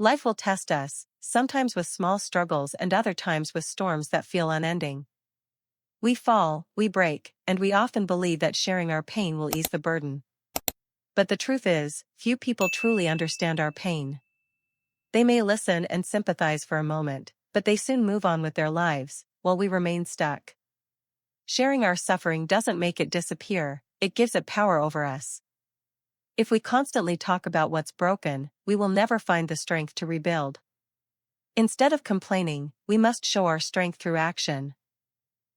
Life will test us, sometimes with small struggles and other times with storms that feel unending. We fall, we break, and we often believe that sharing our pain will ease the burden. But the truth is, few people truly understand our pain. They may listen and sympathize for a moment, but they soon move on with their lives, while we remain stuck. Sharing our suffering doesn't make it disappear, it gives it power over us. If we constantly talk about what's broken, we will never find the strength to rebuild. Instead of complaining, we must show our strength through action.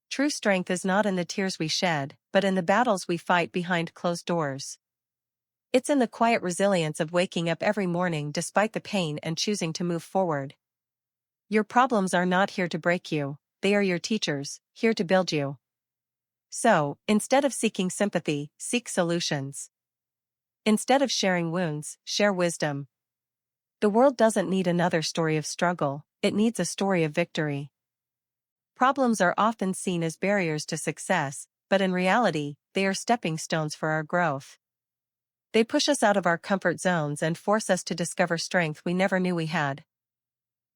True strength is not in the tears we shed, but in the battles we fight behind closed doors. It's in the quiet resilience of waking up every morning despite the pain and choosing to move forward. Your problems are not here to break you, they are your teachers, here to build you. So, instead of seeking sympathy, seek solutions. Instead of sharing wounds, share wisdom. The world doesn't need another story of struggle, it needs a story of victory. Problems are often seen as barriers to success, but in reality, they are stepping stones for our growth. They push us out of our comfort zones and force us to discover strength we never knew we had.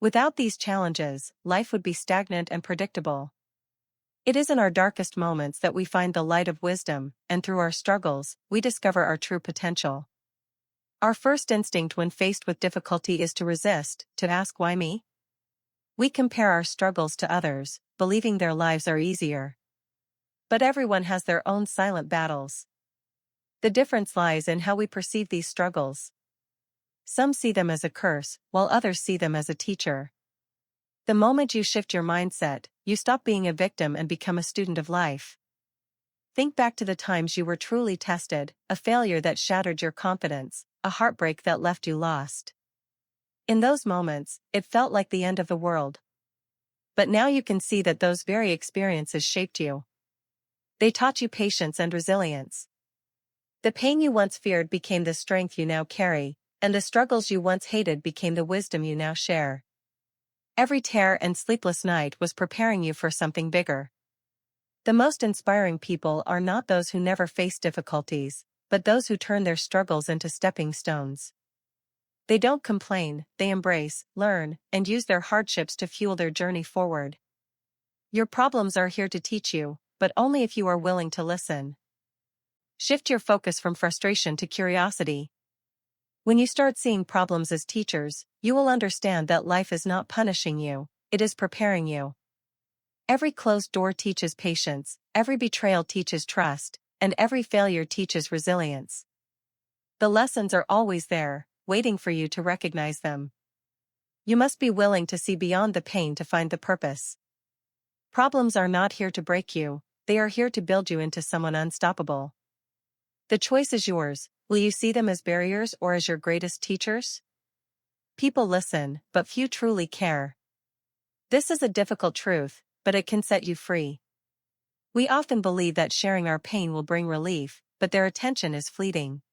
Without these challenges, life would be stagnant and predictable. It is in our darkest moments that we find the light of wisdom, and through our struggles, we discover our true potential. Our first instinct when faced with difficulty is to resist, to ask why me? We compare our struggles to others, believing their lives are easier. But everyone has their own silent battles. The difference lies in how we perceive these struggles. Some see them as a curse, while others see them as a teacher. The moment you shift your mindset, you stop being a victim and become a student of life. Think back to the times you were truly tested, a failure that shattered your confidence, a heartbreak that left you lost. In those moments, it felt like the end of the world. But now you can see that those very experiences shaped you. They taught you patience and resilience. The pain you once feared became the strength you now carry, and the struggles you once hated became the wisdom you now share. Every tear and sleepless night was preparing you for something bigger. The most inspiring people are not those who never face difficulties, but those who turn their struggles into stepping stones. They don't complain, they embrace, learn, and use their hardships to fuel their journey forward. Your problems are here to teach you, but only if you are willing to listen. Shift your focus from frustration to curiosity. When you start seeing problems as teachers, you will understand that life is not punishing you, it is preparing you. Every closed door teaches patience, every betrayal teaches trust, and every failure teaches resilience. The lessons are always there, waiting for you to recognize them. You must be willing to see beyond the pain to find the purpose. Problems are not here to break you, they are here to build you into someone unstoppable. The choice is yours. Will you see them as barriers or as your greatest teachers? People listen, but few truly care. This is a difficult truth, but it can set you free. We often believe that sharing our pain will bring relief, but their attention is fleeting.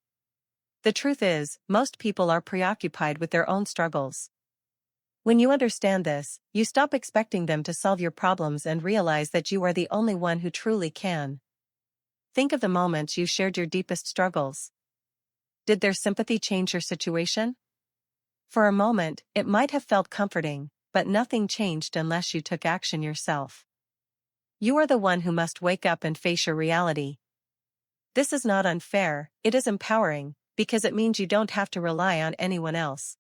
The truth is, most people are preoccupied with their own struggles. When you understand this, you stop expecting them to solve your problems and realize that you are the only one who truly can. Think of the moments you shared your deepest struggles. Did their sympathy change your situation? For a moment, it might have felt comforting, but nothing changed unless you took action yourself. You are the one who must wake up and face your reality. This is not unfair, it is empowering, because it means you don't have to rely on anyone else.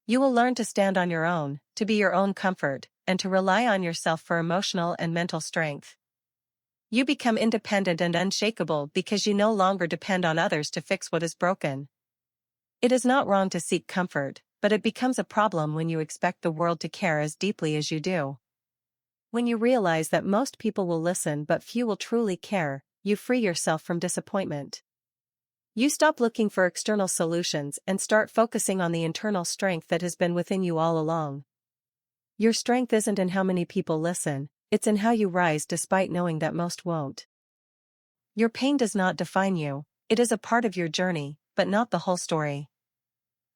You will learn to stand on your own, to be your own comfort, and to rely on yourself for emotional and mental strength. You become independent and unshakable because you no longer depend on others to fix what is broken. It is not wrong to seek comfort, but it becomes a problem when you expect the world to care as deeply as you do. When you realize that most people will listen but few will truly care, you free yourself from disappointment. You stop looking for external solutions and start focusing on the internal strength that has been within you all along. Your strength isn't in how many people listen, it's in how you rise despite knowing that most won't. Your pain does not define you, it is a part of your journey, but not the whole story.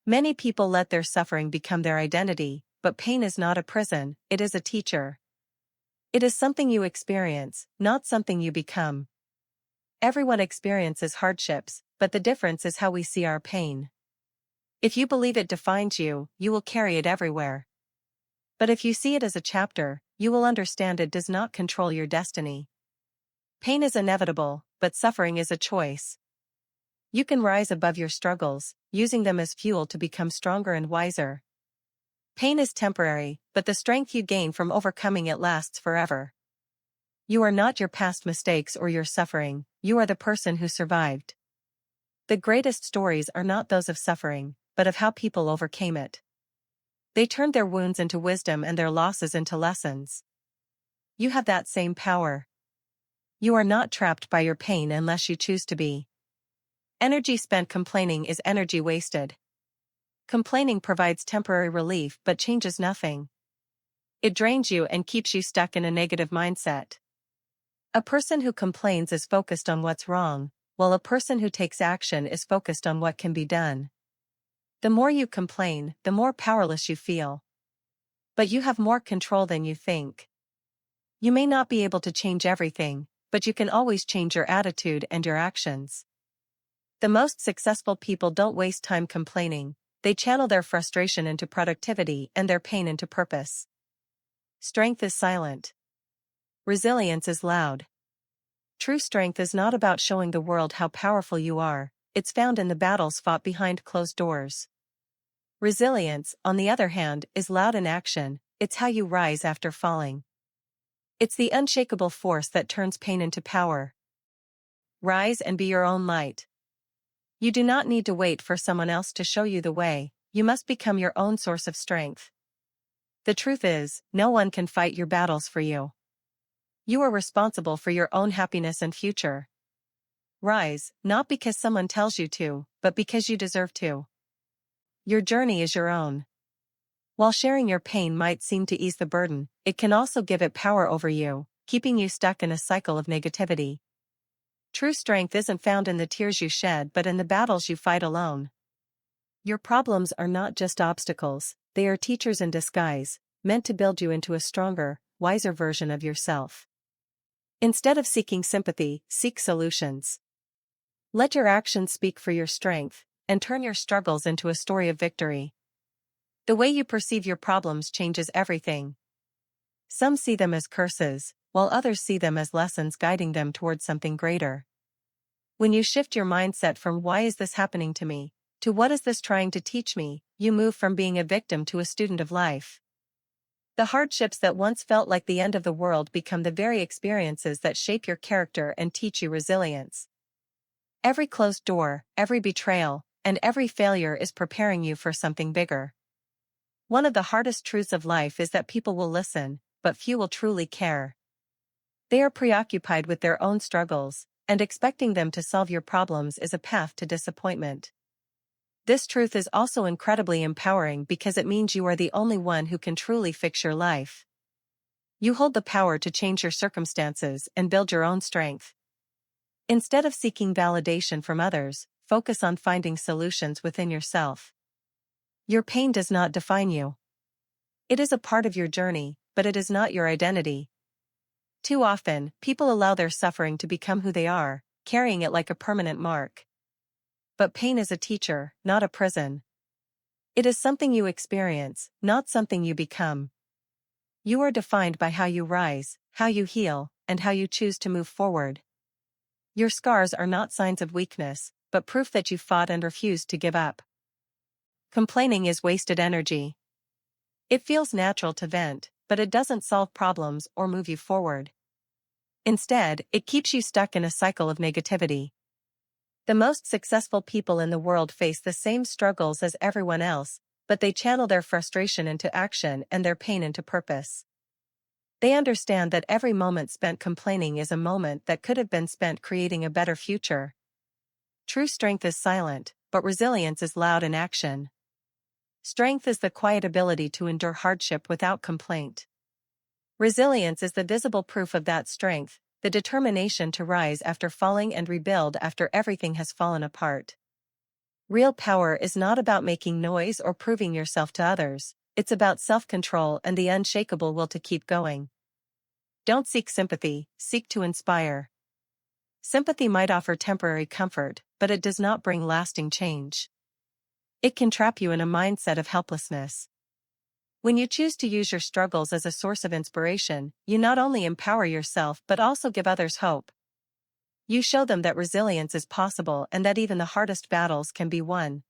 Many people let their suffering become their identity, but pain is not a prison, it is a teacher. It is something you experience, not something you become. Everyone experiences hardships, but the difference is how we see our pain. If you believe it defines you, you will carry it everywhere. But if you see it as a chapter, you will understand it does not control your destiny. Pain is inevitable, but suffering is a choice. You can rise above your struggles, using them as fuel to become stronger and wiser. Pain is temporary, but the strength you gain from overcoming it lasts forever. You are not your past mistakes or your suffering, you are the person who survived. The greatest stories are not those of suffering, but of how people overcame it. They turned their wounds into wisdom and their losses into lessons. You have that same power. You are not trapped by your pain unless you choose to be. Energy spent complaining is energy wasted. Complaining provides temporary relief but changes nothing. It drains you and keeps you stuck in a negative mindset. A person who complains is focused on what's wrong, while a person who takes action is focused on what can be done. The more you complain, the more powerless you feel. But you have more control than you think. You may not be able to change everything, but you can always change your attitude and your actions. The most successful people don't waste time complaining, they channel their frustration into productivity and their pain into purpose. Strength is silent. Resilience is loud. True strength is not about showing the world how powerful you are, it's found in the battles fought behind closed doors. Resilience, on the other hand, is loud in action, it's how you rise after falling. It's the unshakable force that turns pain into power. Rise and be your own light. You do not need to wait for someone else to show you the way, you must become your own source of strength. The truth is, no one can fight your battles for you. You are responsible for your own happiness and future. Rise, not because someone tells you to, but because you deserve to. Your journey is your own. While sharing your pain might seem to ease the burden, it can also give it power over you, keeping you stuck in a cycle of negativity. True strength isn't found in the tears you shed but in the battles you fight alone. Your problems are not just obstacles, they are teachers in disguise, meant to build you into a stronger, wiser version of yourself. Instead of seeking sympathy, seek solutions. Let your actions speak for your strength, and turn your struggles into a story of victory. The way you perceive your problems changes everything. Some see them as curses, while others see them as lessons guiding them towards something greater. When you shift your mindset from "why is this happening to me?" to "what is this trying to teach me?" you move from being a victim to a student of life. The hardships that once felt like the end of the world become the very experiences that shape your character and teach you resilience. Every closed door, every betrayal, and every failure is preparing you for something bigger. One of the hardest truths of life is that people will listen, but few will truly care. They are preoccupied with their own struggles, and expecting them to solve your problems is a path to disappointment. This truth is also incredibly empowering because it means you are the only one who can truly fix your life. You hold the power to change your circumstances and build your own strength. Instead of seeking validation from others, focus on finding solutions within yourself. Your pain does not define you. It is a part of your journey, but it is not your identity. Too often, people allow their suffering to become who they are, carrying it like a permanent mark. But pain is a teacher, not a prison. It is something you experience, not something you become. You are defined by how you rise, how you heal, and how you choose to move forward. Your scars are not signs of weakness, but proof that you fought and refused to give up. Complaining is wasted energy. It feels natural to vent, but it doesn't solve problems or move you forward. Instead, it keeps you stuck in a cycle of negativity. The most successful people in the world face the same struggles as everyone else, but they channel their frustration into action and their pain into purpose. They understand that every moment spent complaining is a moment that could have been spent creating a better future. True strength is silent, but resilience is loud in action. Strength is the quiet ability to endure hardship without complaint. Resilience is the visible proof of that strength, the determination to rise after falling and rebuild after everything has fallen apart. Real power is not about making noise or proving yourself to others, it's about self-control and the unshakable will to keep going. Don't seek sympathy, seek to inspire. Sympathy might offer temporary comfort, but it does not bring lasting change. It can trap you in a mindset of helplessness. When you choose to use your struggles as a source of inspiration, you not only empower yourself but also give others hope. You show them that resilience is possible and that even the hardest battles can be won.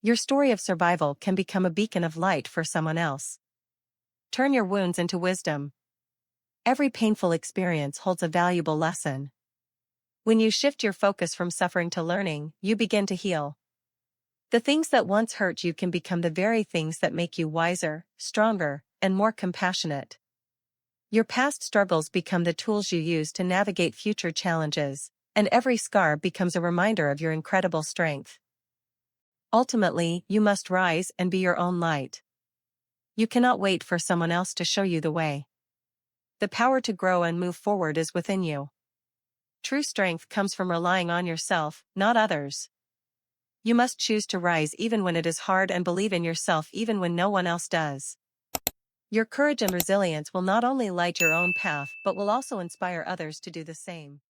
Your story of survival can become a beacon of light for someone else. Turn your wounds into wisdom. Every painful experience holds a valuable lesson. When you shift your focus from suffering to learning, you begin to heal. The things that once hurt you can become the very things that make you wiser, stronger, and more compassionate. Your past struggles become the tools you use to navigate future challenges, and every scar becomes a reminder of your incredible strength. Ultimately, you must rise and be your own light. You cannot wait for someone else to show you the way. The power to grow and move forward is within you. True strength comes from relying on yourself, not others. You must choose to rise even when it is hard and believe in yourself even when no one else does. Your courage and resilience will not only light your own path but will also inspire others to do the same.